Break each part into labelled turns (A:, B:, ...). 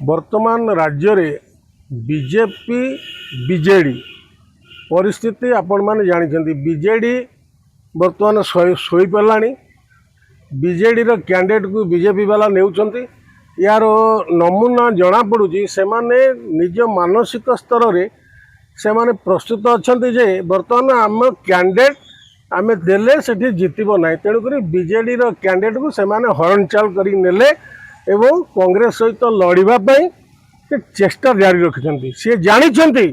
A: वर्तमान राज्य रे बीजेपी बीजेडी परिस्थिति आपण मैंने जानते बीजेडी वर्तमान शोई पड़ा बीजेडी रो कैंडिडेट को बीजेपी वाला नेउचंती यार नमूना जना पड़ुची से माने निज मानसिक स्तर रे से माने प्रस्तुत अच्छा जे वर्तमान आम कैंडिडेट आम देले सेठी जितब ना तेणुक बीजेडी रो कैंडिडेट को से माने हरणचाल करी नेले एवं कांग्रेस सहित लड़ाई चेष्टा जारी रखिंट सी जानी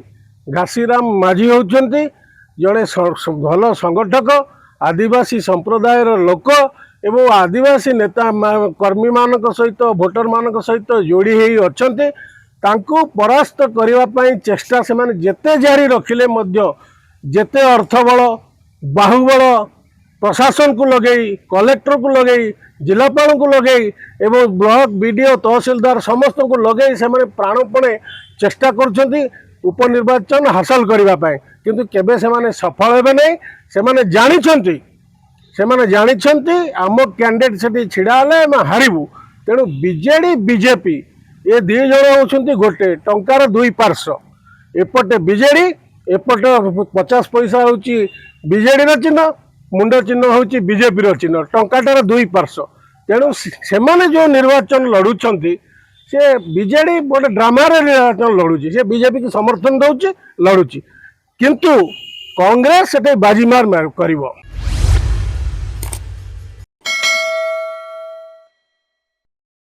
A: घासीराम माझी होती जड़े भल संगठक आदिवासी संप्रदायर लोक एवं आदिवासी नेता कर्मी मान सहित भोटर मान सहित जोड़ी अच्छा परास्त करने चेष्टा से माने जेते जारी रखिले जेते अर्थबल बाहुबल प्रशासन को लगे कलेक्टर को लगे जिलापाल को लगे एवं ब्लॉक बीडीओ तहसीलदार समस्त को लगे से प्राणपणे चेष्टा कर उपनिर्वाचन हासिल करने किंतु केबे से माने सफल हेबे नहीं से जानी आम कैंडिडेट से छिड़ा आम हारू तेणु बीजेडी बीजेपी ये दी जन होती गोटे टंकार दुई पार्श्व एपटे बीजेडी एपटे 50 पैसा हूँ बीजेडी चिन्ह मुंड चिन्ह हूँ बीजेपी चिन्ह टंकाटार दुई पार्श्व तेणु से जो निर्वाचन लड़ुंट से बीजेडी गोटे ड्रामार निर्वाचन लड़ुची से बीजेपी की समर्थन दौर लड़ुची किंतु कांग्रेस से बाजीमार कर